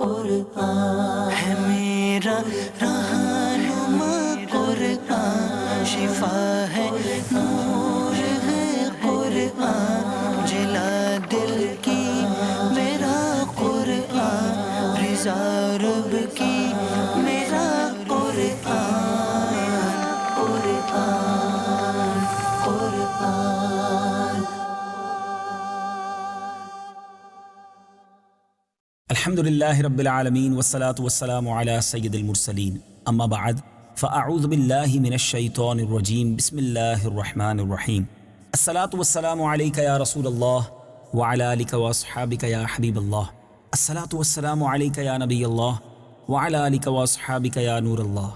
قرآن ہے میرا رہنما قرآن، شفا ہے نور ہے قرآن، جلا دل کی میرا قرآن، رضا رب کی میرا قرآن، قرآن قرآن۔ الحمدللہ رب العالمین والصلاة والسلام علی سید المرسلین، اما بعد فاعوذ باللہ من الشیطان الرجیم، بسم اللہ الرحمن الرحیم۔ الصلاة والسلام علیک یا رسول اللہ وعلی آلک واصحابک یا حبیب اللہ، الصلاة والسلام علیک یا نبی اللہ وعلی آلک واصحابک یا نور اللہ۔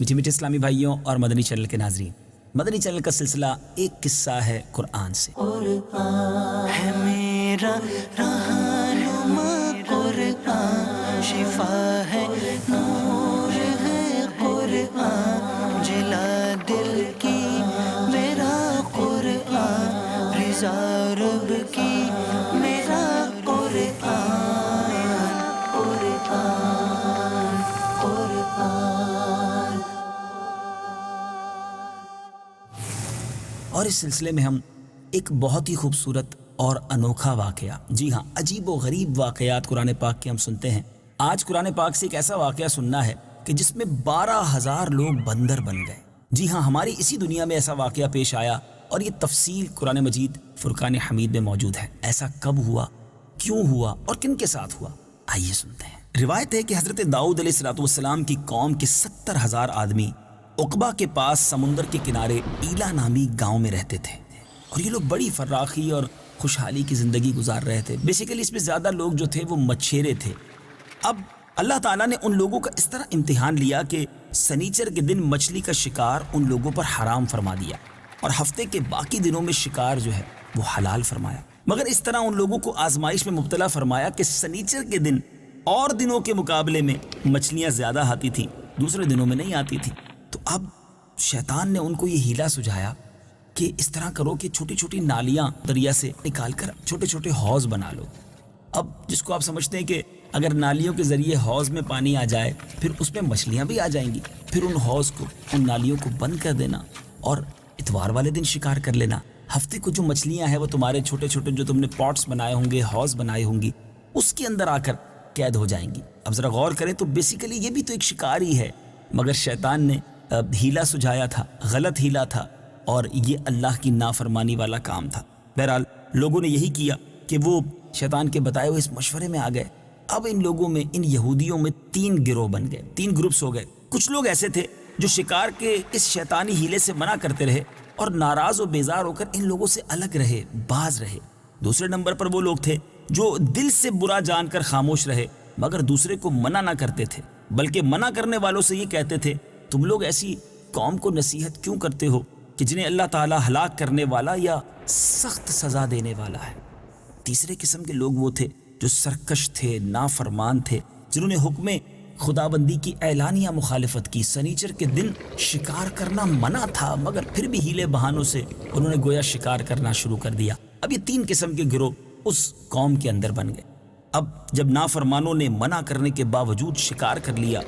میٹھے میٹھے اسلامی بھائیوں اور مدنی چینل کے ناظرین، مدنی چینل کا سلسلہ ایک قصہ ہے قرآن سے۔ قرآن ہے میرا رہنما قرآن، شفا ہے نور ہے قرآن، جلا دل کی میرا قرآن، رضا رب کی میرا قرآن، قرآن قرآن۔ اور اس سلسلے میں ہم ایک بہت ہی خوبصورت اور انوکھا واقعہ، جی ہاں عجیب و غریب واقعات قرآن پاک کے ہم سنتے ہیں۔ آج قرآن پاک سے ایک ایسا واقعہ سننا ہے کہ جس میں 12,000 لوگ بندر بن گئے۔ جی ہاں ہماری اسی دنیا میں ایسا واقعہ پیش آیا، اور یہ تفصیل قرآن مجید فرقان حمید میں موجود ہے۔ ایسا کب ہوا، کیوں ہوا اور کن کے ساتھ ہوا، آئیے سنتے ہیں۔ روایت ہے کہ حضرت داؤد علیہ السلام کی قوم کے 70,000 آدمی عقبہ کے پاس سمندر کے کنارے ایلا نامی گاؤں میں رہتے تھے، اور یہ لوگ بڑی فراخی اور خوشحالی کی زندگی گزار رہے تھے۔ بیسیکلی اس میں زیادہ لوگ جو تھے وہ مچھیرے تھے۔ اب اللہ تعالیٰ نے ان لوگوں کا اس طرح امتحان لیا کہ سنیچر کے دن مچھلی کا شکار ان لوگوں پر حرام فرما دیا، اور ہفتے کے باقی دنوں میں شکار جو ہے وہ حلال فرمایا۔ مگر اس طرح ان لوگوں کو آزمائش میں مبتلا فرمایا کہ سنیچر کے دن اور دنوں کے مقابلے میں مچھلیاں زیادہ آتی تھیں، دوسرے دنوں میں نہیں آتی تھیں۔ تو اب شیطان نے ان کو یہ ہیلا سجھایا کہ اس طرح کرو کہ چھوٹی چھوٹی نالیاں دریا سے نکال کر چھوٹے چھوٹے حوض بنا لو۔ اب جس کو آپ سمجھتے ہیں کہ اگر نالیوں کے ذریعے حوض میں پانی آ جائے پھر اس میں مچھلیاں بھی آ جائیں گی، پھر ان حوض کو، ان نالیوں کو بند کر دینا اور اتوار والے دن شکار کر لینا۔ ہفتے کو جو مچھلیاں ہیں وہ تمہارے چھوٹے چھوٹے جو تم نے پاٹس بنائے ہوں گے، حوض بنائے ہوں گی، اس کے اندر آ کر قید ہو جائیں گی۔ اب ذرا غور کریں تو بیسیکلی یہ بھی تو ایک شکار ہی ہے، مگر شیطان نے ہیلا سجھایا تھا، غلط ہیلا تھا، اور یہ اللہ کی نافرمانی والا کام تھا۔ بہرحال لوگوں نے یہی کیا کہ وہ شیطان کے بتائے ہوئے اس مشورے میں آ گئے۔ اب ان لوگوں میں، ان یہودیوں میں 3 گروہ بن گئے، 3 گروپس ہو گئے۔ کچھ لوگ ایسے تھے جو شکار کے اس شیطانی ہیلے سے منع کرتے رہے اور ناراض و بیزار ہو کر ان لوگوں سے الگ رہے، باز رہے۔ دوسرے نمبر پر وہ لوگ تھے جو دل سے برا جان کر خاموش رہے، مگر دوسرے کو منع نہ کرتے تھے، بلکہ منع کرنے والوں سے یہ کہتے تھے تم لوگ ایسی قوم کو نصیحت کیوں کرتے ہو کہ جنہیں اللہ تعالیٰ ہلاک کرنے والا یا سخت سزا دینے والا ہے۔ تیسرے قسم کے لوگ وہ تھے جو سرکش تھے، نافرمان تھے، جنہوں نے حکم خدا بندی کی اعلانیہ مخالفت کی۔ سنیچر کے دن شکار کرنا منع تھا، مگر پھر بھی ہیلے بہانوں سے انہوں نے گویا شکار کرنا شروع کر دیا۔ اب یہ 3 قسم کے گروہ اس قوم کے اندر بن گئے۔ اب جب نافرمانوں نے منع کرنے کے باوجود شکار کر لیا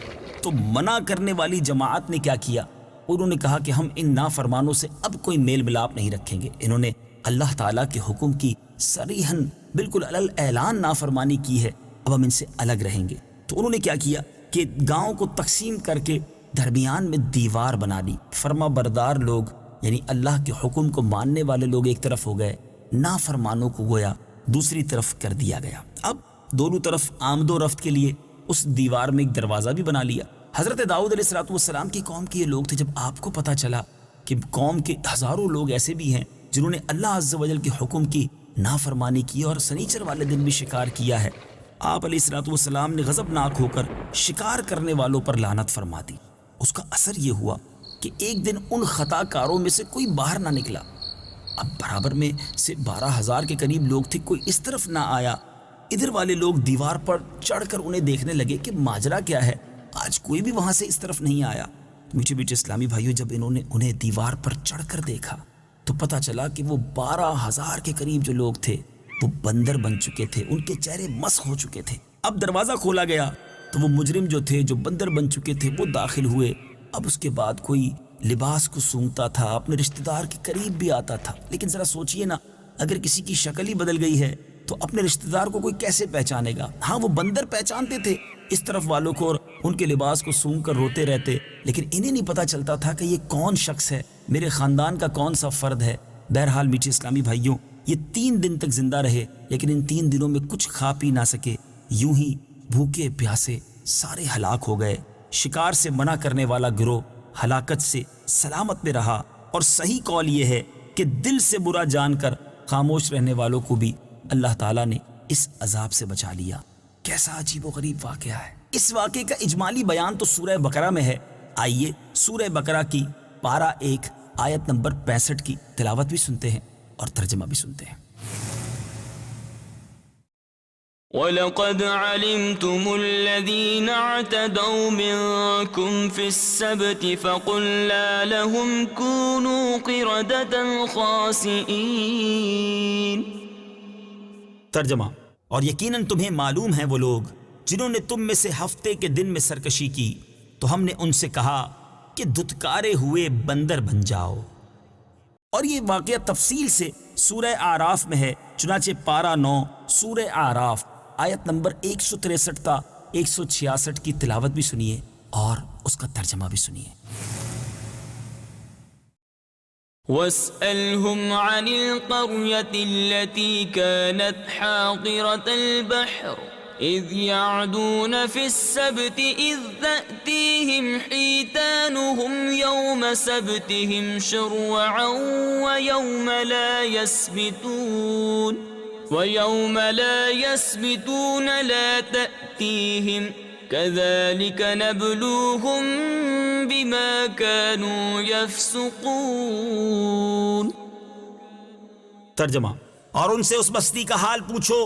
تو منع کرنے والی جماعت نے کیا کیا؟ انہوں نے کہا کہ ہم ان نافرمانوں سے اب کوئی میل ملاپ نہیں رکھیں گے۔ انہوں نے اللہ تعالیٰ کے حکم کی صریحاً بالکل علی الاعلان نافرمانی کی ہے، اب ہم ان سے الگ رہیں گے۔ تو انہوں نے کیا کیا کہ گاؤں کو تقسیم کر کے درمیان میں دیوار بنا دی۔ فرما بردار لوگ یعنی اللہ کے حکم کو ماننے والے لوگ ایک طرف ہو گئے، نافرمانوں کو گویا دوسری طرف کر دیا گیا۔ اب دونوں طرف آمد و رفت کے لیے اس دیوار میں ایک دروازہ بھی بنا لیا۔ حضرت داؤد علیہ السلام کی قوم کے یہ لوگ تھے۔ جب آپ کو پتہ چلا کہ قوم کے ہزاروں لوگ ایسے بھی ہیں جنہوں نے اللہ عز و جل کے حکم کی نافرمانی کی اور سنیچر والے دن بھی شکار کیا ہے، آپ علیہ السلام نے غضبناک ہو کر شکار کرنے والوں پر لعنت فرما دی۔ اس کا اثر یہ ہوا کہ ایک دن ان خطا کاروں میں سے کوئی باہر نہ نکلا۔ اب برابر میں سے 12,000 کے قریب لوگ تھے، کوئی اس طرف نہ آیا۔ ادھر والے لوگ دیوار پر چڑھ کر انہیں دیکھنے لگے کہ ماجرا کیا ہے، آج کوئی بھی وہاں سے اس طرف نہیں آیا۔ میٹھے میٹھے اسلامی بھائیوں، جب انہوں نے انہیں دیوار پر چڑھ کر دیکھا تو پتہ چلا کہ وہ 12,000 کے قریب جو لوگ تھے وہ بندر بن چکے تھے، ان کے چہرے مسخ ہو چکے تھے۔ اب دروازہ کھولا گیا تو وہ مجرم جو تھے، جو بندر بن چکے تھے، وہ داخل ہوئے۔ اب اس کے بعد کوئی لباس کو سونگھتا تھا، اپنے رشتہ دار کے قریب بھی آتا تھا۔ لیکن ذرا سوچئے نا، اگر کسی کی شکل ہی بدل گئی ہے تو اپنے رشتہ دار کو کوئی کیسے پہچانے گا؟ ہاں، وہ بندر پہچانتے تھے اس طرف والوں کو اور ان کے لباس کو سونگھ کر روتے رہتے، لیکن انہیں نہیں پتا چلتا تھا کہ یہ کون شخص ہے، میرے خاندان کا کون سا فرد ہے۔ بہرحال میٹھے اسلامی بھائیوں، یہ 3 دن تک زندہ رہے، لیکن ان 3 دنوں میں کچھ کھا پی نہ سکے، یوں ہی بھوکے پیاسے سارے ہلاک ہو گئے۔ شکار سے منع کرنے والا گروہ ہلاکت سے سلامت میں رہا، اور صحیح قول یہ ہے کہ دل سے برا جان کر خاموش رہنے والوں کو بھی اللہ تعالیٰ نے اس عذاب سے بچا لیا۔ کیسا عجیب و غریب واقعہ ہے۔ اس واقعے کا اجمالی بیان تو سورہ بقرہ میں ہے۔ آئیے سورہ بقرہ کی پارہ 1 آیت نمبر 65 کی تلاوت بھی سنتے ہیں اور ترجمہ بھی سنتے ہیں۔ وَلَقَدْ عَلِمْتُمُ الَّذِينَ اعْتَدَوْا مِنْكُمْ فِي السَّبْتِ فَقُلْنَا لَهُمْ كُونُوا قِرَدَةً خَاسِئِينَ۔ ترجمہ: اور یقیناً تمہیں معلوم ہیں وہ لوگ جنہوں نے تم میں سے ہفتے کے دن میں سرکشی کی، تو ہم نے ان سے کہا کہ دھتکارے ہوئے بندر بن جاؤ۔ اور یہ واقعہ تفصیل سے سورہ اعراف میں ہے، چنانچہ پارہ 9 سورہ اعراف آیت نمبر 163 تا 166 کی تلاوت بھی سنیے اور اس کا ترجمہ بھی سنیے۔ وَاسْأَلْهُمْ عَنِ الْقَرْيَةِ الَّتِي كَانَتْ حَاضِرَةَ الْبَحْرِ إِذْ يَعْدُونَ فِي السَّبْتِ إِذْ تَأْتِيهِمْ حِيتَانُهُمْ يَوْمَ سَبْتِهِمْ شُرَّعًا وَيَوْمَ لَا يَسْبِتُونَ لَا تَأْتِيهِمْ كَذَلِكَ نَبْلُوهُمْ بِمَا كَانُوا يَفْسُقُونَ۔ ترجمہ: اور ان سے اس بستی کا حال پوچھو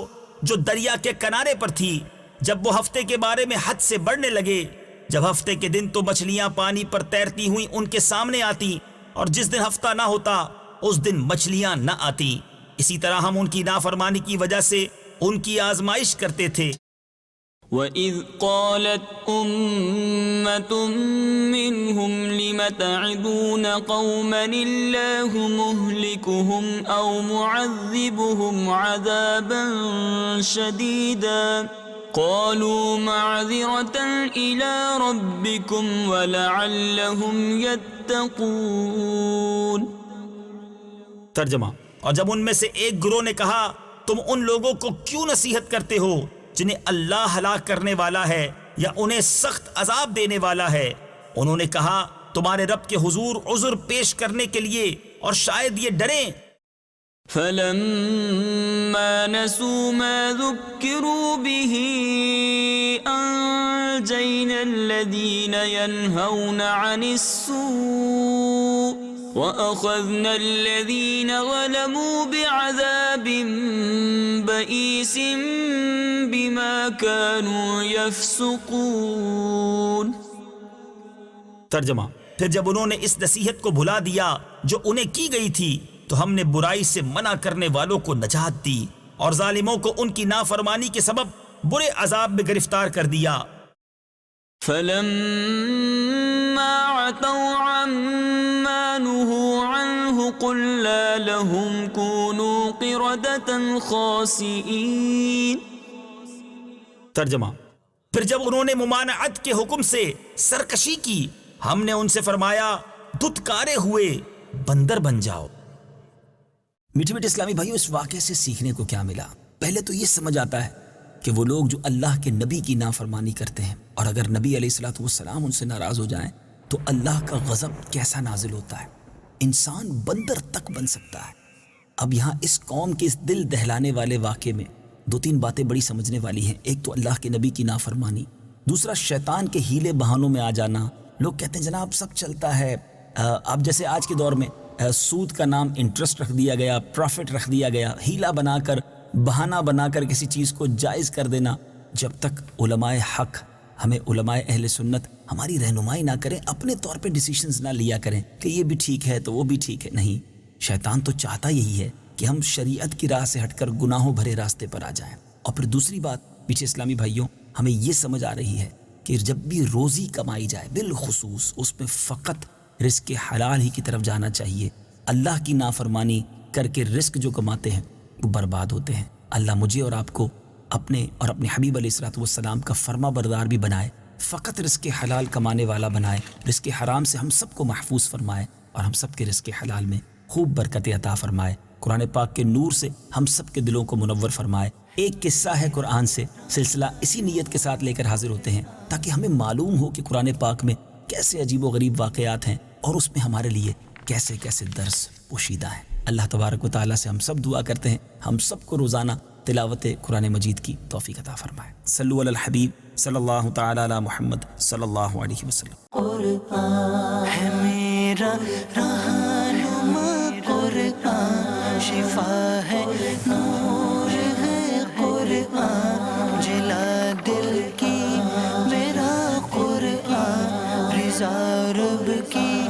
جو دریا کے کنارے پر تھی، جب وہ ہفتے کے بارے میں حد سے بڑھنے لگے، جب ہفتے کے دن تو مچھلیاں پانی پر تیرتی ہوئیں ان کے سامنے آتی، اور جس دن ہفتہ نہ ہوتا اس دن مچھلیاں نہ آتی۔ اسی طرح ہم ان کی نافرمانی کی وجہ سے ان کی آزمائش کرتے تھے۔ وَإِذْ قَالَتْ أُمَّةٌ مِّنْهُمْ لِمَ تَعِظُونَ قَوْمًا اللَّهُ مُهْلِكُهُمْ أَوْ مُعَذِّبُهُمْ عَذَابًا شَدِيدًا قَالُوا مَعْذِرَةً إِلَىٰ رَبِّكُمْ وَلَعَلَّهُمْ يَتَّقُونَ۔ ترجمہ: اور جب ان میں سے ایک گروہ نے کہا تم ان لوگوں کو کیوں نصیحت کرتے ہو جنہیں اللہ ہلاک کرنے والا ہے یا انہیں سخت عذاب دینے والا ہے، انہوں نے کہا تمہارے رب کے حضور عذر پیش کرنے کے لیے اور شاید یہ ڈریں۔ فَلَمَّا نَسُوا مَا ذُكِّرُوا بِهِ أَنجَيْنَا الَّذِينَ يَنْهَوْنَ عَنِ السُّوءِ وَأَخَذْنَا الَّذِينَ ظَلَمُوا بِعَذَابٍ بَئِيسٍ بِمَا كَانُوا يَفْسُقُونَ۔ ترجمہ: پھر جب انہوں نے اس نصیحت کو بھلا دیا جو انہیں کی گئی تھی تو ہم نے برائی سے منع کرنے والوں کو نجات دی اور ظالموں کو ان کی نافرمانی کے سبب برے عذاب میں گرفتار کر دیا۔ فَلَمَّا عَتَوْا عَمَّا نُهُوا عَنْهُ قُلْنَا لَهُمْ كُونُوا قِرَدَةً خَاسِئِينَ۔ ترجمہ: پھر جب انہوں نے ممانعت کے حکم سے سرکشی کی ہم نے ان سے فرمایا دھتکارے ہوئے بندر بن جاؤ۔ میٹھے میٹھے اسلامی بھائیوں، اس واقعے سے سیکھنے کو کیا ملا؟ پہلے تو یہ سمجھ آتا ہے کہ وہ لوگ جو اللہ کے نبی کی نافرمانی کرتے ہیں، اور اگر نبی علیہ الصلوۃ والسلام ان سے ناراض ہو جائیں تو اللہ کا غضب کیسا نازل ہوتا ہے، انسان بندر تک بن سکتا ہے۔ اب یہاں اس قوم کے اس دل دہلانے والے واقعے میں 2-3 باتیں بڑی سمجھنے والی ہیں۔ ایک تو اللہ کے نبی کی نافرمانی، دوسرا شیطان کے ہیلے بہانوں میں آ جانا۔ لوگ کہتے ہیں جناب سب چلتا ہے، اب جیسے آج کے دور میں سود کا نام انٹرسٹ رکھ دیا گیا، پروفٹ رکھ دیا گیا، ہیلا بنا کر بہانہ بنا کر کسی چیز کو جائز کر دینا۔ جب تک علماء حق، ہمیں علماء اہل سنت ہماری رہنمائی نہ کریں، اپنے طور پہ ڈیسیشنز نہ لیا کریں کہ یہ بھی ٹھیک ہے تو وہ بھی ٹھیک ہے، نہیں، شیطان تو چاہتا یہی ہے کہ ہم شریعت کی راہ سے ہٹ کر گناہوں بھرے راستے پر آ جائیں۔ اور پھر دوسری بات، پیچھے اسلامی بھائیوں، ہمیں یہ سمجھ آ رہی ہے کہ جب بھی روزی کمائی جائے بالخصوص اس میں فقط رزق حلال ہی کی طرف جانا چاہیے. اللہ کی نافرمانی کر کے رزق جو کماتے ہیں وہ برباد ہوتے ہیں. اللہ مجھے اور آپ کو اپنے اور اپنے حبیب علیہ الصلوۃ والسلام کا فرما بردار بھی بنائے, فقط رزق حلال کمانے والا بنائے, رزق حرام سے ہم سب کو محفوظ فرمائے اور ہم سب کے رزق حلال میں خوب برکت عطا فرمائے. قرآن پاک کے نور سے ہم سب کے دلوں کو منور فرمائے. ایک قصہ ہے قرآن سے, سلسلہ اسی نیت کے ساتھ لے کر حاضر ہوتے ہیں تاکہ ہمیں معلوم ہو کہ قرآن پاک میں کیسے عجیب و غریب واقعات ہیں اور اس میں ہمارے لیے کیسے کیسے درس پوشیدہ ہیں. اللہ تبارک و تعالیٰ سے ہم سب دعا کرتے ہیں ہم سب کو روزانہ تلاوت قرآن مجید کی توفیق عطا فرمائے. صلو علی الحبیب صلی اللہ تعالی علی محمد صلی اللہ علیہ وسلم. قرآن ہے میرا رہنما, قرآن شفا ہے نور ہے, قرآن جلا دل کی میرا, قرآن رضا رب کی